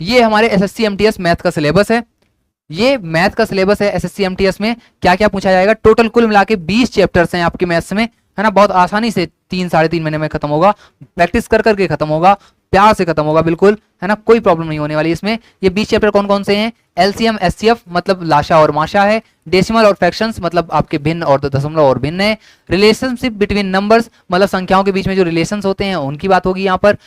ये हमारे SSC MTS math का सिलेबस है। ये मैथ का सिलेबस है एसएससी एमटीएस में। क्या क्या पूछा जाएगा, टोटल कुल मिला के 20 चैप्टर्स हैं आपके मैथ्स में, है ना। बहुत आसानी से 3-3.5 महीने में खत्म होगा, प्रैक्टिस कर करके खत्म होगा, प्यार से खत्म होगा बिल्कुल, है ना। कोई प्रॉब्लम नहीं होने वाली इसमें। ये 20 चैप्टर कौन कौन से हैं, एलसीएम एचसीएफ मतलब लाशा और माशा है, डेसिमल और फ्रैक्शंस मतलब आपके भिन्न और दशमलव और भिन्न है, रिलेशनशिप बिटवीन नंबर्स मतलब संख्याओं के बीच में जो रिलेशंस होते हैं उनकी बात होगी यहाँ पर,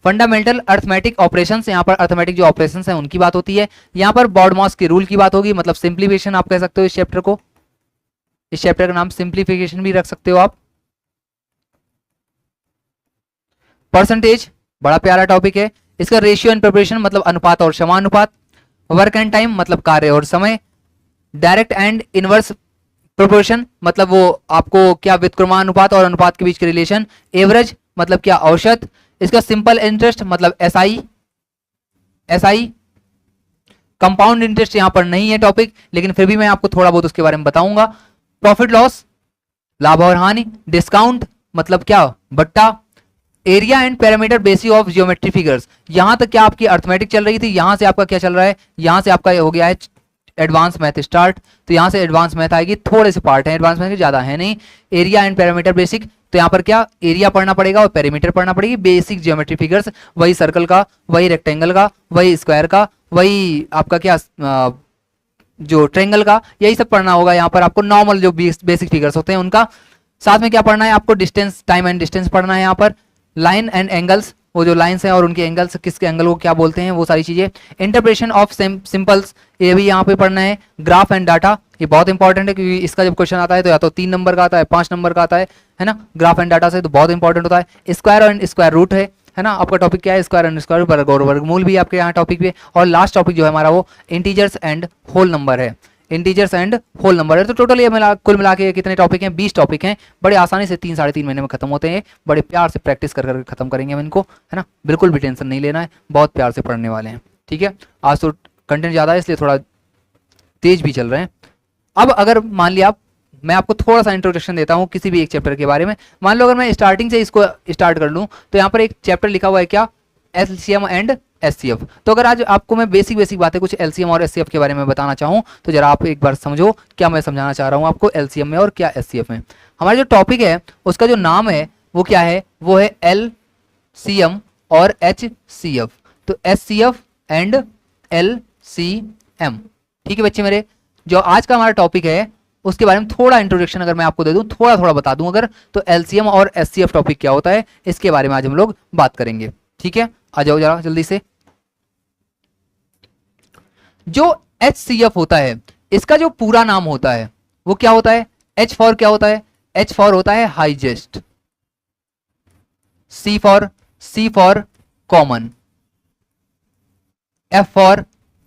फंडामेंटल अर्थमेटिक ऑपरेशंस, यहाँ पर अर्थमेटिक जो ऑपरेशंस हैं उनकी बात होती है। यहाँ पर बॉर्डमॉस के रूल की बात होगी, मतलब सिंप्लीफिकेशन आप कह सकते हो इस चैप्टर को। इस चैप्टर का नाम सिंप्लीफिकेशन भी रख सकते हो आप। परसेंटेज बड़ा प्यारा टॉपिक है इसका। रेशियो एंड प्रिपरेशन मतलब अनुपात और समानुपात। वर्क एंड टाइम मतलब कार्य और समय। डायरेक्ट एंड इनवर्स प्रोपोर्शन मतलब वो आपको क्या व्युत्क्रमानुपात और अनुपात के बीच के रिलेशन। एवरेज मतलब क्या औसत। इसका सिंपल इंटरेस्ट मतलब एसआई। कंपाउंड इंटरेस्ट यहां पर नहीं है टॉपिक, लेकिन फिर भी मैं आपको थोड़ा बहुत उसके बारे में बताऊंगा। प्रॉफिट लॉस लाभ और हानि। डिस्काउंट मतलब क्या बट्टा। Area and parameter basis of geometry figures, यहां तक क्या आपकी अर्थमेटिक चल रही थी, यहां से आपका क्या चल रहा है, यहां से आपका हो गया है एडवांस मैथ स्टार्ट, तो यहां से एडवांस मैथ आएगी। थोड़े से पार्ट हैं एडवांस मैथ के, ज्यादा है नहीं। एरिया एंड पैरामीटर बेसिक, तो यहाँ पर क्या एरिया पढ़ना पड़ेगा और पैरामीटर पढ़ना पड़ेगी। बेसिक ज्योमेट्री फिगर्स, वही सर्कल का, वही रेक्टेंगल का, वही स्क्वायर का, वही आपका क्या जो ट्रायंगल का, यही सब पढ़ना होगा। यहाँ पर आपको नॉर्मल जो बेसिक फिगर्स होते हैं उनका। साथ में क्या पढ़ना है आपको, डिस्टेंस, टाइम एंड डिस्टेंस पढ़ना है यहाँ पर। लाइन एंड एंगल्स, वो जो लाइन्स हैं और उनके एंगल्स, किसके एंगल को क्या बोलते हैं, वो सारी चीजें। इंटरप्रिटेशन ऑफ सिंपल्स, ये भी यहाँ पे पढ़ना है। ग्राफ एंड डाटा, ये बहुत इंपॉर्टेंट है क्योंकि इसका जब क्वेश्चन आता है तो या तो 3 नंबर का आता है, 5 नंबर का आता है ना। ग्राफ एंड डाटा से तो बहुत इंपॉर्टेंट होता है। स्क्वायर एंड स्क्वायर रूट है ना। आपका टॉपिक क्या है, स्क्वायर एंड स्क्वायर रूट, वर्ग और वर्गमूल भी आपके यहाँ टॉपिक पे। और लास्ट टॉपिक जो है हमारा वो इंटीजर्स एंड होल नंबर है। इंटीजर्स एंड होल नंबर है। तो टोटल ये कुल मिला के कितने टॉपिक हैं, 20 टॉपिक हैं। बड़े आसानी से 3-3.5 महीने में खत्म होते हैं। बड़े प्यार से प्रैक्टिस कर कर खत्म करेंगे हम इनको, है ना। बिल्कुल भी टेंशन नहीं लेना है, बहुत प्यार से पढ़ने वाले हैं, ठीक है। आज तो कंटेंट ज़्यादा है इसलिए थोड़ा तेज भी चल रहे हैं। अब अगर मान लिया मैं आपको थोड़ा सा इंट्रोडक्शन देता हूँ किसी भी एक चैप्टर के बारे में। मान लो अगर मैं स्टार्टिंग से इसको स्टार्ट कर लूँ तो यहाँ पर एक चैप्टर लिखा हुआ है क्या, एलसीएम एंड एचसीएफ। तो अगर आज आपको मैं बेसिक बातें कुछ एलसीएम और एचसीएफ के बारे में बताना चाहूँ तो जरा आप एक बार समझो क्या मैं समझाना चाह रहा हूँ आपको एलसीएम में और क्या एचसीएफ में। हमारा जो टॉपिक है उसका जो नाम है वो क्या है, वो है एलसीएम और एचसीएफ। तो एचसीएफ एंड एलसीएम, ठीक है बच्चे मेरे। जो आज का हमारा टॉपिक है उसके बारे में थोड़ा इंट्रोडक्शन अगर मैं आपको दे दूं, थोड़ा बता दूं अगर, तो एलसीएम और एचसीएफ टॉपिक क्या होता है इसके बारे में आज हम लोग बात करेंगे, ठीक है। आ जाओ जरा जल्दी से। जो HCF होता है इसका जो पूरा नाम होता है वो क्या होता है, H फॉर क्या होता है, H फॉर होता है हाईजेस्ट, C for common, F for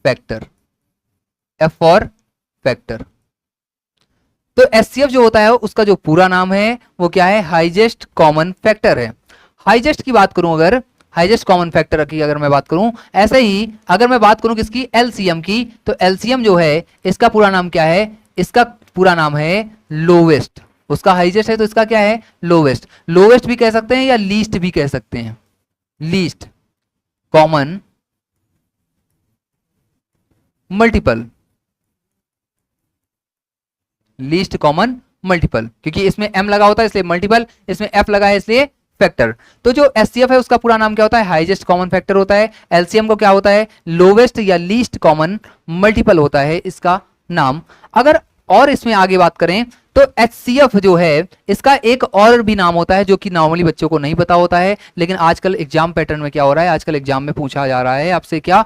factor, F for factor. तो HCF जो होता है उसका जो पूरा नाम है वो क्या है, हाईजेस्ट कॉमन फैक्टर है। हाईजेस्ट की बात करूं अगर, हाईजेस्ट कॉमन फैक्टर की अगर मैं बात करूं, ऐसे ही अगर मैं बात करूं किसकी, एलसीएम की, तो एलसीएम जो है इसका पूरा नाम क्या है, इसका पूरा नाम है लोवेस्ट। उसका हाईजेस्ट है तो इसका क्या है, लोवेस्ट। लोवेस्ट भी कह सकते हैं या लीस्ट भी कह सकते हैं, least common multiple, least common multiple, क्योंकि इसमें m लगा होता है इसलिए मल्टीपल, इसमें f लगा है इसलिए फैक्टर। तो जो एचसीएफ है उसका पूरा नाम क्या होता है, हाईएस्ट कॉमन फैक्टर होता है। एलसीएम को क्या होता है, लोवेस्ट या लीस्ट कॉमन मल्टीपल होता है इसका नाम। अगर और इसमें आगे बात करें तो एचसीएफ जो है इसका एक और भी नाम होता है जो कि नॉर्मली बच्चों को नहीं पता होता है, लेकिन आजकल एग्जाम पैटर्न में क्या हो रहा है, आजकल एग्जाम में पूछा जा रहा है आपसे क्या,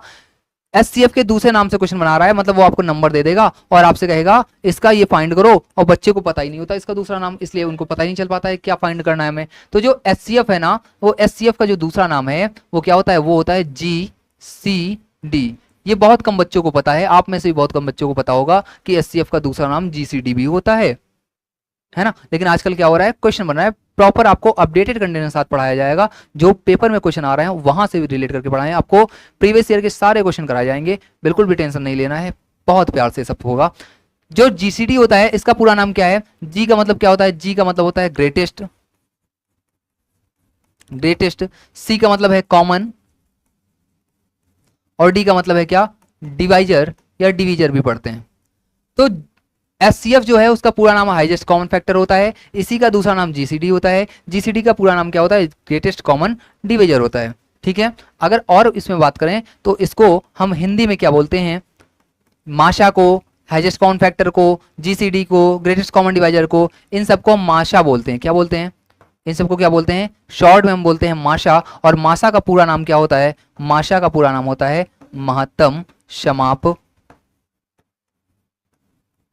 एचसीएफ के दूसरे नाम से क्वेश्चन बना रहा है। मतलब वो आपको नंबर दे देगा और आपसे कहेगा इसका ये फाइंड करो, और बच्चे को पता ही नहीं होता इसका दूसरा नाम, इसलिए उनको पता ही नहीं चल पाता है क्या फाइंड करना है हमें। तो जो एचसीएफ है ना, वो एचसीएफ का जो दूसरा नाम है वो क्या होता है, वो होता है जीसीडी। ये बहुत कम बच्चों को पता है, आप में से भी बहुत कम बच्चों को पता होगा कि एचसीएफ का दूसरा नाम जीसीडी भी होता है ना। लेकिन आजकल क्या हो रहा है, क्वेश्चन बन रहा है, प्रॉपर आपको अपडेटेड कंटेंट के साथ पढ़ाया जाएगा। जो पेपर में क्वेश्चन आ रहे हैं वहां से भी रिलेट करके पढ़ाएं, आपको प्रीवियस ईयर के सारे क्वेश्चन कराए जाएंगे, बिल्कुल भी टेंशन नहीं लेना है, बहुत प्यार से सब होगा। जो जीसीडी होता है इसका पूरा नाम क्या है, जी का मतलब क्या होता है, जी का मतलब होता है ग्रेटेस्ट, ग्रेटेस्ट। सी का मतलब है कॉमन, और डी का मतलब है क्या, डिवाइजर या डिवीजर भी पढ़ते हैं। तो एचसीएफ जो है उसका पूरा नाम हाईएस्ट कॉमन फैक्टर होता है, इसी का दूसरा नाम जीसीडी होता है, जीसीडी का पूरा नाम क्या होता है, ग्रेटेस्ट कॉमन डिवीजर होता है। ठीक है, अगर और इसमें बात करें तो इसको हम हिंदी में क्या बोलते हैं, माशा को, हाईएस्ट कॉमन फैक्टर को, जीसीडी को, ग्रेटेस्ट कॉमन डिवाइजर को, इन सबको हम माशा बोलते हैं। क्या बोलते हैं, इन सबको क्या बोलते हैं, शॉर्ट में हम बोलते हैं माशा। और माशा का पूरा नाम क्या होता है, माशा का पूरा नाम होता है महत्तम समाप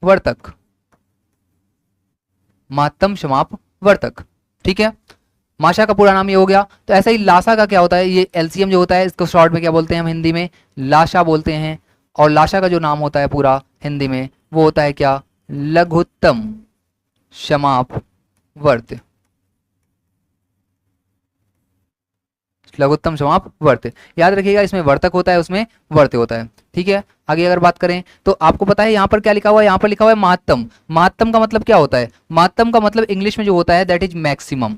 वर्तक, महत्तम समाप वर्तक। ठीक है, माशा का पूरा नाम ये हो गया। तो ऐसा ही लाशा का क्या होता है, ये एलसीएम जो होता है इसको शॉर्ट में क्या बोलते हैं हम हिंदी में, लाशा बोलते हैं। और लाशा का जो नाम होता है पूरा हिंदी में वो होता है क्या, लघुत्तम समाप वर्त, लघुत्तम समाप वर्त। याद रखिएगा, इसमें वर्तक होता है, उसमें वर्त होता है। ठीक है, आगे अगर बात करें तो आपको पता है यहाँ पर क्या लिखा हुआ है, यहाँ पर लिखा हुआ है महत्तम। महत्तम का मतलब क्या होता है, महत्तम का मतलब इंग्लिश में जो होता है दैट इज मैक्सिमम।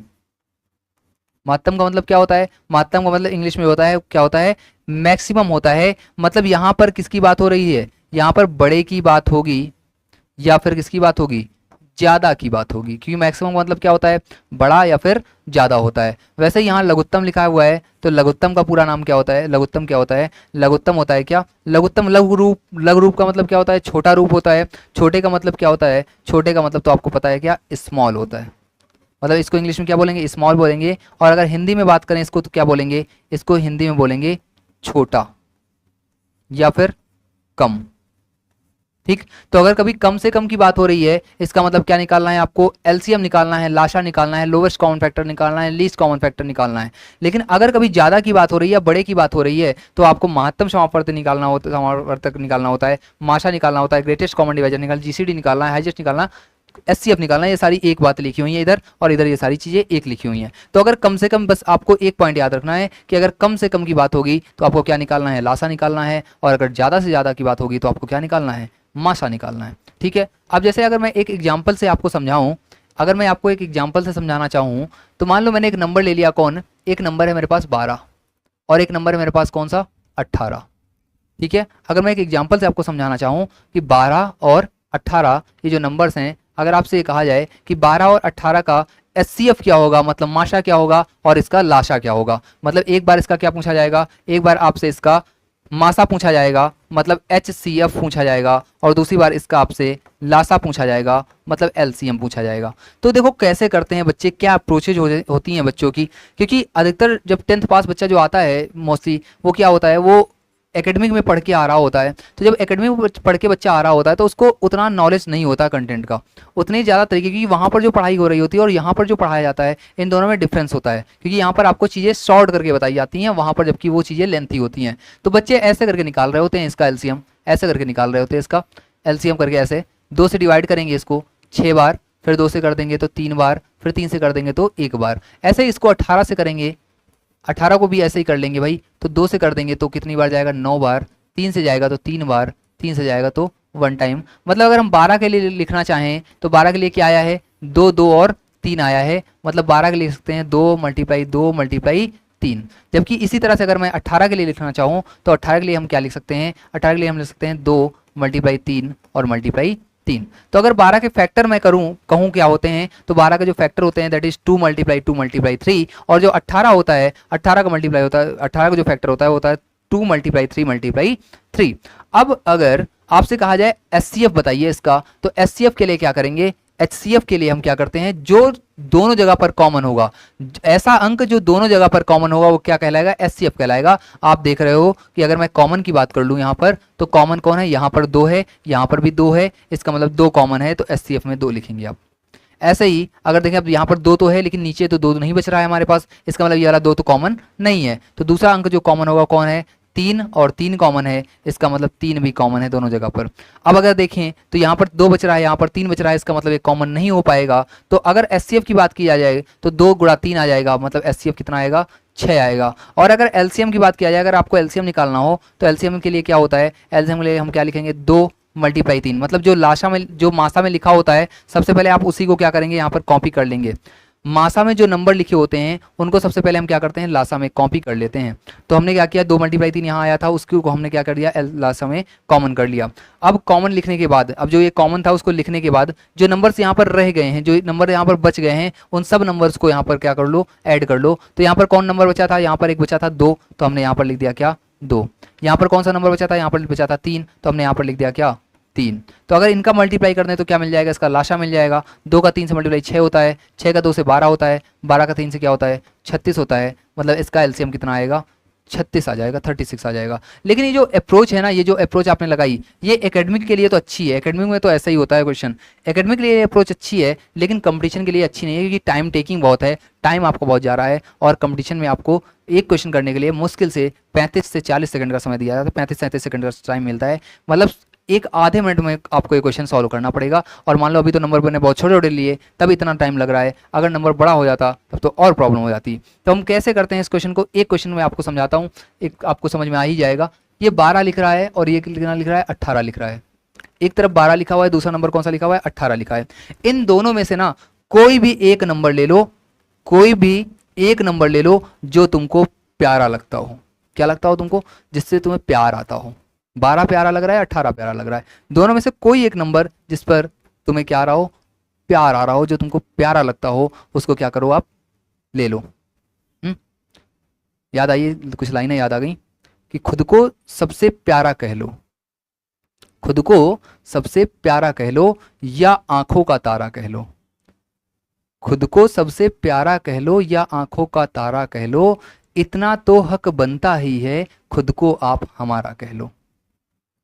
महत्तम का मतलब क्या होता है, महत्तम का मतलब इंग्लिश में होता है क्या होता है, मैक्सिमम होता है। मतलब यहाँ पर किसकी बात हो रही है, यहाँ पर बड़े की बात होगी या फिर किसकी बात होगी, ज्यादा की बात होगी, क्योंकि मैक्सिमम का मतलब क्या होता है, बड़ा या फिर ज्यादा होता है। वैसे यहाँ लघुत्तम लिखा हुआ है, तो लघुत्तम का पूरा नाम क्या होता है, लघुत्तम क्या होता है, लघुत्तम होता है क्या, लघुत्तम लघु रूप। लघु रूप का मतलब क्या होता है, छोटा रूप होता है। छोटे का मतलब क्या होता है, छोटे का मतलब तो आपको पता है क्या, स्मॉल होता है। मतलब इसको इंग्लिश में क्या बोलेंगे, स्मॉल बोलेंगे। और अगर हिंदी में बात करें इसको तो क्या बोलेंगे, इसको हिंदी में बोलेंगे छोटा या फिर कम। ठीक, तो अगर कभी कम से कम की बात हो रही है, इसका मतलब क्या निकालना है आपको, एलसीएम निकालना है, लाशा निकालना है, लोवेस्ट कॉमन फैक्टर निकालना है, लीस्ट कॉमन फैक्टर निकालना है। लेकिन अगर कभी ज्यादा की बात हो रही है, बड़े की बात हो रही है, तो आपको महत्तम समापवर्तक निकालना होता है, समापवर्तक निकालना होता है, माशा निकालना होता है, ग्रेटेस्ट कॉमन डिवाइजर निकालना, जीसीडी निकालना है, हाईएस्ट निकालना, एचसीएफ निकालना है। ये सारी एक बात लिखी हुई है इधर, और इधर ये सारी चीजें एक लिखी हुई हैं। तो अगर कम से कम, बस आपको एक पॉइंट याद रखना है कि अगर कम से कम की बात होगी तो आपको क्या निकालना है, लाशा निकालना है। और अगर ज्यादा से ज्यादा की बात होगी तो आपको क्या निकालना है, माशा निकालना है। ठीक है, अब जैसे अगर मैं एक एग्जाम्पल से आपको समझाऊं, अगर मैं आपको एक एग्जाम्पल से समझाना चाहूँ, तो मान लो मैंने एक नंबर ले लिया, कौन, एक नंबर है मेरे पास 12 और एक नंबर है मेरे पास कौन सा, 18। ठीक है, अगर मैं एक एग्जाम्पल से आपको समझाना चाहूँ कि 12 और 18 ये जो नंबर्स हैं, अगर आपसे ये कहा जाए कि 12 और 18 का एचसीएफ क्या होगा, मतलब माशा क्या होगा, और इसका लाशा क्या होगा, मतलब एक बार इसका क्या पूछा जाएगा, एक बार आपसे इसका मासा पूछा जाएगा, मतलब एचसीएफ पूछा जाएगा, और दूसरी बार इसका आपसे लाशा पूछा जाएगा, मतलब एलसीएम पूछा जाएगा। तो देखो कैसे करते हैं बच्चे, क्या अप्रोचेज होती हैं बच्चों की, क्योंकि अधिकतर जब 10th पास बच्चा जो आता है मोस्टली वो क्या होता है, वो एकेडमिक में पढ़ के आ रहा होता है। तो जब एकेडमिक में पढ़ के बच्चा आ रहा होता है तो उसको उतना नॉलेज नहीं होता कंटेंट का, उतनी ज़्यादा तरीके की, वहाँ पर जो पढ़ाई हो रही होती है और यहाँ पर जो पढ़ाया जाता है, इन दोनों में डिफरेंस होता है। क्योंकि यहाँ पर आपको चीज़ें शॉर्ट करके बताई जाती हैं, वहाँ पर जबकि वो चीज़ें लेंथी होती हैं। तो बच्चे ऐसे करके निकाल रहे होते हैं इसका एलसीएम, ऐसे करके निकाल रहे होते हैं इसका एलसीएम करके, ऐसे 2 से डिवाइड करेंगे इसको 6 बार, फिर 2 से कर देंगे तो 3 बार, फिर 3 से कर देंगे तो 1 बार। ऐसे ही इसको 18 से करेंगे, 18 को भी ऐसे ही कर लेंगे भाई, तो 2 से कर देंगे तो कितनी बार जाएगा, 9 बार, 3 से जाएगा तो 3 बार, 3 से जाएगा तो 1 टाइम। मतलब अगर हम 12 के लिए लिखना चाहें तो 12 के लिए क्या आया है, 2 2 और 3 आया है, मतलब 12 के लिए लिख सकते हैं 2 × 2 × 3। जबकि इसी तरह से अगर मैं 18 के लिए लिखना चाहूँ तो 18 के लिए हम क्या लिख सकते हैं, 18 के लिए हम लिख सकते हैं 2 × 3 और × 3। तो अगर 12 के फैक्टर मैं कहूँ क्या होते हैं, तो 12 के जो फैक्टर होते हैं दैट इज 2 × 2 × 3, और जो 18 होता है, 18 का मल्टीप्लाई होता है, 18 का जो फैक्टर होता है वो होता है 2 × 3 × 3। अब अगर आपसे कहा जाए एचसीएफ बताइए इसका, तो एचसीएफ के लिए क्या करेंगे, एचसीएफ के लिए हम क्या करते हैं, जो दोनों जगह पर कॉमन होगा, ऐसा अंक जो दोनों जगह पर कॉमन होगा वो क्या कहलाएगा, एचसीएफ कहलाएगा। आप देख रहे हो कि अगर मैं कॉमन की बात कर लूँ यहाँ पर, तो कॉमन कौन है, यहाँ पर 2 है, यहाँ पर भी 2 है, इसका मतलब 2 कॉमन है, तो एचसीएफ में 2 लिखेंगे आप। ऐसे ही अगर देखें अब यहाँ पर 2 तो है लेकिन नीचे तो 2 नहीं बच रहा है हमारे पास, इसका मतलब ये वाला 2 तो कॉमन नहीं है, तो दूसरा अंक जो कॉमन होगा कौन है, 3, और 3 कॉमन है, इसका मतलब 3 भी कॉमन है दोनों जगह पर। अब अगर देखें तो यहाँ पर 2 बच रहा है, यहाँ पर 3 बच रहा है, इसका मतलब ये कॉमन नहीं हो पाएगा। तो अगर एचसीएफ की बात की जाए तो 2 × 3 आ जाएगा, मतलब एचसीएफ कितना आएगा, 6 आएगा। और अगर एलसीएम की बात किया जाए, अगर आपको एलसीएम निकालना हो तो एलसीएम के लिए क्या होता है, एलसीएम के लिए हम क्या लिखेंगे, 2 × 3, मतलब जो लाशा में, जो मासा में लिखा होता है सबसे पहले आप उसी को क्या करेंगे, यहाँ पर कॉपी कर लेंगे। मासा में जो नंबर लिखे होते हैं उनको सबसे पहले हम क्या करते हैं, लासा में कॉपी कर लेते हैं। तो हमने क्या किया, 2 × 3 यहाँ आया था, उसको हमने क्या कर दिया, लासा में कॉमन कर लिया। अब कॉमन लिखने के बाद, अब जो ये कॉमन था उसको लिखने के बाद जो नंबर्स यहाँ पर रह गए हैं, जो नंबर यहाँ पर बच गए हैं, उन सब नंबर्स को यहाँ पर क्या कर लो, ऐड कर लो। तो यहाँ पर कौन नंबर बचा था, यहाँ पर एक बचा था 2, तो हमने यहाँ पर लिख दिया क्या, 2। यहाँ पर कौन सा नंबर बचा था, यहाँ पर बचा था 3, तो हमने यहाँ पर लिख दिया क्या, 3। तो अगर इनका मल्टीप्लाई करते हैं तो क्या मिल जाएगा, इसका लाशा मिल जाएगा। 2 का 3 से मल्टीप्लाई 6 होता है, 6 का 2 से 12 होता है, 12 का 3 से क्या होता है, 36 होता है। मतलब इसका एलसीएम कितना आएगा, 36 आ जाएगा, 36 आ जाएगा। लेकिन ये जो अप्रोच है ना, ये जो अप्रोच आपने लगाई, ये एकेडमिक के लिए तो अच्छी है, एकेडमिक में तो ऐसा ही होता है क्वेश्चन, एकेडमिक के लिए अप्रोच अच्छी है, लेकिन कंपटीशन के लिए अच्छी नहीं है, क्योंकि टाइम टेकिंग बहुत है, टाइम आपको बहुत जा रहा है, और कंपटीशन में आपको एक क्वेश्चन करने के लिए मुश्किल से 35 से 40 सेकंड का समय दिया जाता है, 35-37 सेकंड का टाइम मिलता है। मतलब एक आधे मिनट में आपको ये क्वेश्चन सॉल्व करना पड़ेगा। और मान लो अभी तो नंबर मैंने बहुत छोटे छोटे लिए, तब इतना टाइम लग रहा है, अगर नंबर बड़ा हो जाता तब तो और प्रॉब्लम हो जाती। तो हम कैसे करते हैं इस क्वेश्चन को, एक क्वेश्चन में आपको समझाता हूँ, एक आपको समझ में आ ही जाएगा। ये 12 लिख रहा है और ये कितना लिख रहा है, 18 लिख रहा है। एक तरफ 12 लिखा हुआ है, दूसरा नंबर कौन सा लिखा हुआ है, 18 लिखा है। इन दोनों में से ना कोई भी एक नंबर ले लो, कोई भी एक नंबर ले लो जो तुमको प्यारा लगता हो। क्या लगता हो तुमको, जिससे तुम्हें प्यार आता हो। 12 प्यारा लग रहा है, 18 प्यारा लग रहा है, दोनों में से कोई एक नंबर जिस पर तुम्हें क्या आ रहा हो, प्यार आ रहा हो, जो तुमको प्यारा लगता हो, उसको क्या करो, आप ले लो। याद आई, कुछ लाइनें याद आ गई कि खुद को सबसे प्यारा कह लो, खुद को सबसे प्यारा कह लो, या आंखों का तारा कह लो। खुद को सबसे प्यारा कह लो या आंखों का तारा कह लो, इतना तो हक बनता ही है, खुद को आप हमारा कह लो।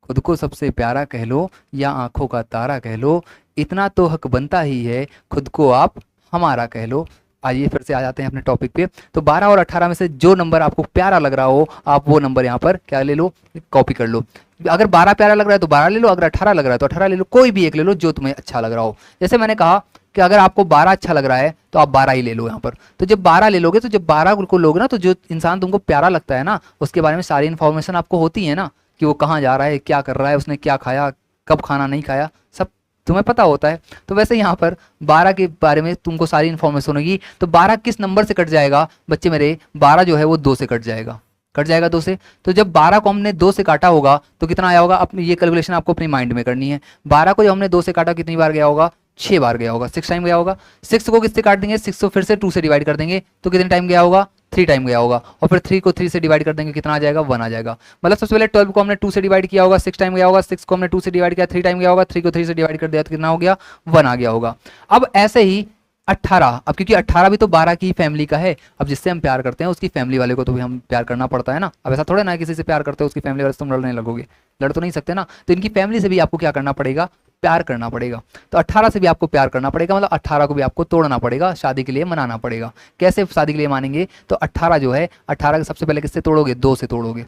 खुद को सबसे प्यारा कह लो या आंखों का तारा कह लो, इतना तो हक बनता ही है, खुद को आप हमारा कह लो। आइए फिर से आ जाते हैं अपने टॉपिक पे। तो 12 और 18 में से जो नंबर आपको प्यारा लग रहा हो, आप वो नंबर यहाँ पर क्या ले लो, कॉपी कर लो। अगर 12 प्यारा लग रहा है तो 12 ले लो, अगर 18 लग रहा है तो 18 ले लो, कोई भी एक ले लो जो तुम्हें अच्छा लग रहा हो। जैसे मैंने कहा कि अगर आपको 12 अच्छा लग रहा है तो आप 12 ही ले लो यहाँ पर। तो जब 12 ले लोगे, तो जब 12 को लोगे ना, तो जो इंसान तुमको प्यारा लगता है ना, उसके बारे में सारी इन्फॉर्मेशन आपको होती है ना, कि वो कहाँ जा रहा है, क्या कर रहा है, उसने क्या खाया, कब खाना नहीं खाया, सब तुम्हें पता होता है। तो वैसे यहाँ पर 12 के बारे में तुमको सारी इन्फॉर्मेशन होगी। तो 12 किस नंबर से कट जाएगा बच्चे मेरे, 12 जो है वो 2 से कट जाएगा, कट जाएगा 2 से। तो जब 12 को हमने 2 से काटा होगा तो कितना आया होगा, अपनी ये कैलकुलेशन आपको अपनी माइंड में करनी है। 12 को जब हमने 2 से काटा कितनी बार गया होगा, 6 बार गया होगा, 6 टाइम गया होगा। 6 को किससे काट देंगे, 6 को फिर से 2 से डिवाइड कर देंगे, तो कितने टाइम गया होगा, 3 टाइम गया होगा। और फिर 3 को 3 से डिवाइड कर देंगे, कितना आ जाएगा, 1 आ जाएगा। मतलब सबसे पहले 12 को हमने 2 से डिवाइड किया होगा, 6 टाइम गया होगा। 6 को हमने 2 से डिवाइड किया, 3 टाइम गया होगा। 3 को 3 से डिवाइड कर दिया तो कितना हो गया, 1 आ गया होगा। अब ऐसे ही 18, अब क्योंकि 18 भी तो 12 की फैमिली का है, अब जिससे हम प्यार करते हैं उसकी फैमिली वाले को तो भी हम प्यार करना पड़ता है ना। अब ऐसा थोड़ा ना किसी से प्यार करते हो उसकी फैमिली वाले से तुम लड़ने लगोगे, लड़ तो नहीं सकते ना। तो इनकी फैमिली से भी आपको क्या करना पड़ेगा, प्यार करना पड़ेगा। तो 18 से भी आपको प्यार करना पड़ेगा, मतलब 18 को भी आपको तोड़ना पड़ेगा, शादी के लिए मनाना पड़ेगा। कैसे शादी के लिए मानेंगे, तो 18 जो है, 18 के सबसे पहले किससे तोड़ोगे, 2 से तोड़ोगे।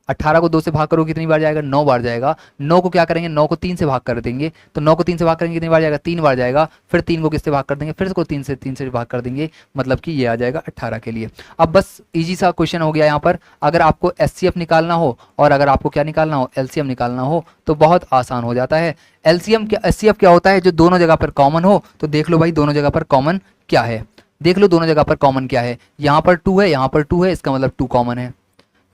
18 को 2 से भाग करोगे कितनी बार जाएगा, 9 बार जाएगा। 9 को क्या करेंगे, 9 को 3 से भाग कर देंगे, तो 9 को 3 से भाग करेंगे कितनी बार जाएगा, 3 बार जाएगा। फिर 3 को किससे भाग कर देंगे, फिर इसको 3 से भाग कर देंगे, मतलब कि ये आ जाएगा 18 के लिए। अब बस इजी सा क्वेश्चन हो गया यहाँ पर। अगर आपको एचसीएफ निकालना हो और अगर आपको क्या निकालना हो, एलसीएम निकालना हो, तो बहुत आसान हो जाता है। एलसीएम क्या, एचसीएफ क्या होता है, जो दोनों जगह पर कॉमन हो। तो देख लो भाई दोनों जगह पर कॉमन क्या है, देख लो दोनों जगह पर कॉमन क्या है। यहाँ पर 2 है, यहाँ पर 2 है, इसका मतलब 2 कॉमन है।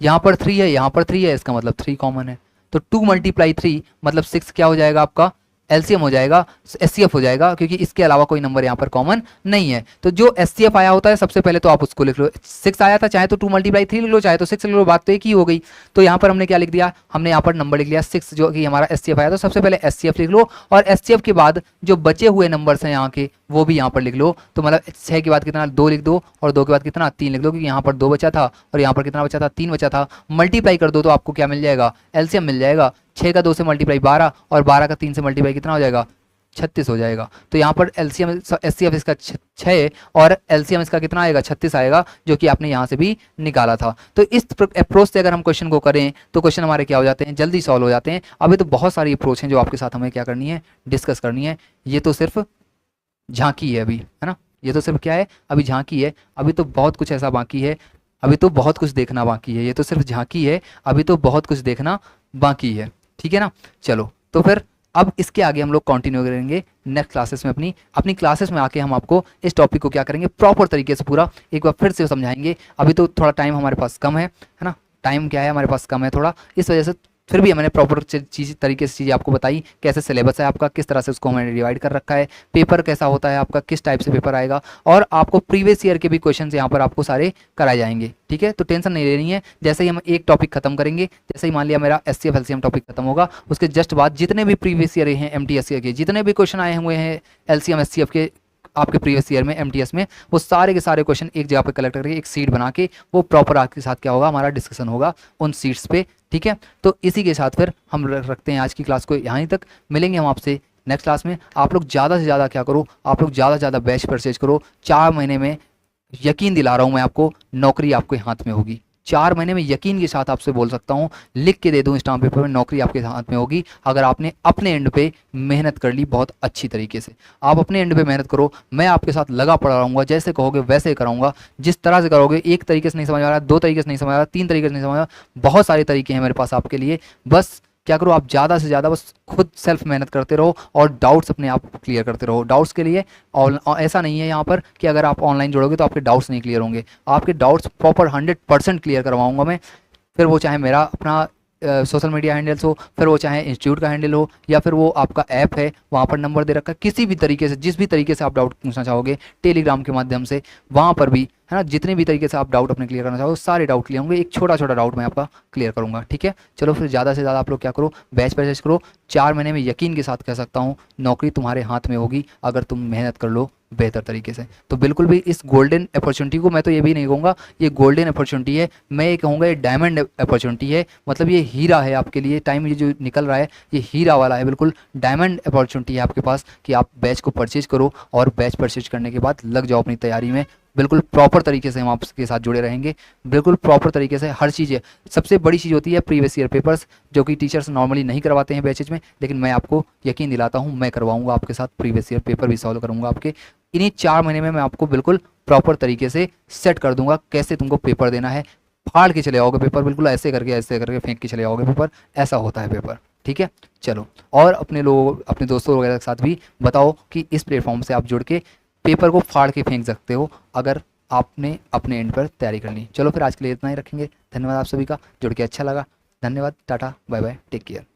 यहाँ पर 3 है, यहाँ पर 3 है, इसका मतलब 3 कॉमन है। तो 2 × 3 मतलब 6 क्या हो जाएगा, आपका एलसीएम हो जाएगा, एचसीएफ हो जाएगा, क्योंकि इसके अलावा कोई नंबर यहाँ पर कॉमन नहीं है। तो जो एचसीएफ आया होता है सबसे पहले तो आप उसको लिख लो। 6 आया था, चाहे तो 2 × 3 लिख लो, चाहे तो 6 लिख लो, बात तो एक ही हो गई। तो यहाँ पर हमने क्या लिख दिया, हमने यहाँ पर नंबर लिख लिया 6, जो कि हमारा एचसीएफ आया। तो सबसे पहले एचसीएफ लिख लो, और एचसीएफ के बाद जो बचे हुए नंबर्स हैं यहाँ के वो भी यहाँ पर लिख लो। तो मतलब 6 के बाद कितना, 2 लिख दो, और 2 के बाद कितना, 3 लिख दो, क्योंकि यहाँ पर 2 बचा था और यहाँ पर कितना बचा था, 3 बचा था। मल्टीप्लाई कर दो तो आपको क्या मिल जाएगा, एलसीएम मिल जाएगा। 6 का 2 से मल्टीप्लाई 12, और 12 का 3 से मल्टीप्लाई कितना हो जाएगा, 36 हो जाएगा। तो यहाँ पर एलसीएम एचसीएफ इसका 6 और एलसीएम इसका कितना आएगा, 36 आएगा, जो कि आपने यहाँ से भी निकाला था। तो इस अप्रोच से अगर हम क्वेश्चन को करें तो क्वेश्चन हमारे क्या हो जाते हैं, जल्दी सॉल्व हो जाते हैं। अभी तो बहुत सारी अप्रोच हैं जो आपके साथ हमें क्या करनी है, डिस्कस करनी है। ये तो सिर्फ झांकी है अभी, है ना, ये तो सिर्फ क्या है, अभी झांकी है। अभी तो बहुत कुछ ऐसा बाकी है, अभी तो बहुत कुछ देखना बाकी है। ये तो सिर्फ झांकी है, अभी तो बहुत कुछ देखना बाकी है, ठीक है ना। चलो तो फिर अब इसके आगे हम लोग कंटिन्यू करेंगे नेक्स्ट क्लासेस में, अपनी अपनी क्लासेस में आके हम आपको इस टॉपिक को क्या करेंगे, प्रॉपर तरीके से पूरा एक बार फिर से समझाएंगे। अभी तो थोड़ा टाइम हमारे पास कम है ना, टाइम क्या है हमारे पास कम है थोड़ा, इस वजह से फिर भी मैंने प्रॉपर चीज़ तरीके से चीज़ें आपको बताई, कैसे सिलेबस है आपका, किस तरह से उसको मैंने डिवाइड कर रखा है, पेपर कैसा होता है आपका, किस टाइप से पेपर आएगा, और आपको प्रीवियस ईयर के भी क्वेश्चन यहाँ पर आपको सारे कराए जाएंगे। ठीक है, तो टेंशन नहीं लेनी है। जैसे ही हम एक टॉपिक खत्म करेंगे, जैसे ही मान लिया मेरा एचसीएफ एलसीएम टॉपिक खत्म होगा, उसके जस्ट बाद जितने भी प्रीवियस ईयर हैं एमटीएस के, जितने भी क्वेश्चन आए हुए हैं एलसीएम एचसीएफ के आपके प्रीवियस ईयर में एमटीएस में, वो सारे के सारे क्वेश्चन एक जगह पे कलेक्ट करके एक सीट बना के वो प्रॉपर आपके साथ क्या होगा, हमारा डिस्कशन होगा उन सीट्स पे। ठीक है, तो इसी के साथ फिर हम रखते हैं आज की क्लास को यहाँ तक। मिलेंगे हम आपसे नेक्स्ट क्लास में। आप लोग ज़्यादा से ज़्यादा क्या करो, आप लोग ज़्यादा से ज़्यादा बैच परचेज करो। 4 महीने में यकीन दिला रहा हूँ मैं आपको, नौकरी आपके हाथ में होगी। 4 महीने में यकीन के साथ आपसे बोल सकता हूँ, लिख के दे दूँ स्टाम्प पेपर में, नौकरी आपके हाथ में होगी अगर आपने अपने एंड पे मेहनत कर ली बहुत अच्छी तरीके से। आप अपने एंड पे मेहनत करो, मैं आपके साथ लगा पड़ा रहूँगा, जैसे कहोगे वैसे कराऊंगा, जिस तरह से करोगे। एक तरीके से नहीं समझ आ रहा, 2 तरीके से नहीं समझ आ रहा, 3 तरीके से नहीं समझ आ रहा, बहुत सारे तरीके हैं मेरे पास आपके लिए। बस क्या करो, आप ज़्यादा से ज़्यादा बस खुद सेल्फ मेहनत करते रहो और डाउट्स अपने आप क्लियर करते रहो। डाउट्स के लिए और ऐसा नहीं है यहाँ पर कि अगर आप ऑनलाइन जुड़ोगे तो आपके डाउट्स नहीं क्लियर होंगे, आपके डाउट्स प्रॉपर 100% क्लियर करवाऊंगा मैं। फिर वो चाहे मेरा अपना सोशल मीडिया हैंडल्स हो, फिर वो चाहे इंस्टीट्यूट का हैंडल हो, या फिर वो आपका ऐप है वहाँ पर नंबर दे रखा है, किसी भी तरीके से जिस भी तरीके से आप डाउट पूछना चाहोगे, टेलीग्राम के माध्यम से, वहाँ पर भी है ना, जितने भी तरीके से आप डाउट अपने क्लियर करना चाहो सारे डाउट क्लियर होंगे। एक छोटा छोटा डाउट मैं आपका क्लियर करूँगा। ठीक है, चलो फिर ज़्यादा से ज़्यादा आप लोग क्या करो, बैच परचेज करो। 4 महीने में यकीन के साथ कह सकता हूँ नौकरी तुम्हारे हाथ में होगी अगर तुम मेहनत कर लो बेहतर तरीके से। तो बिल्कुल भी इस गोल्डन अपॉर्चुनिटी को, मैं तो ये भी नहीं कहूँगा ये गोल्डन अपॉर्चुनिटी है, मैं ये कहूँगा ये डायमंड अपॉर्चुनिटी है। मतलब ये हीरा है आपके लिए, टाइम ये जो निकल रहा है ये हीरा वाला है, बिल्कुल डायमंड अपॉर्चुनिटी है आपके पास कि आप बैच को परचेज करो और बैच परचेज करने के बाद लग जाओ अपनी तैयारी में। बिल्कुल प्रॉपर तरीके से हम आपके साथ जुड़े रहेंगे, बिल्कुल प्रॉपर तरीके से हर चीज़ है। सबसे बड़ी चीज़ होती है प्रीवियस ईयर पेपर्स, जो कि टीचर्स नॉर्मली नहीं करवाते हैं बैचेज में, लेकिन मैं आपको यकीन दिलाता हूँ मैं करवाऊंगा आपके साथ, प्रीवियस ईयर पेपर भी सॉल्व करूँगा आपके। इन्हीं 4 महीने में मैं आपको बिल्कुल प्रॉपर तरीके से सेट कर दूंगा कैसे तुमको पेपर देना है। फाड़ के चले आओगे पेपर, बिल्कुल ऐसे करके फेंक के चले आओगे पेपर, ऐसा होता है पेपर। ठीक है, चलो और अपने लोगों अपने दोस्तों वगैरह के साथ भी बताओ कि इस प्लेटफॉर्म से आप जुड़ के पेपर को फाड़ के फेंक सकते हो अगर आपने अपने एंड पर तैयारी करनी। चलो फिर आज के लिए इतना ही रखेंगे। धन्यवाद आप सभी का, जुड़ के अच्छा लगा। धन्यवाद, tata bye bye, take care.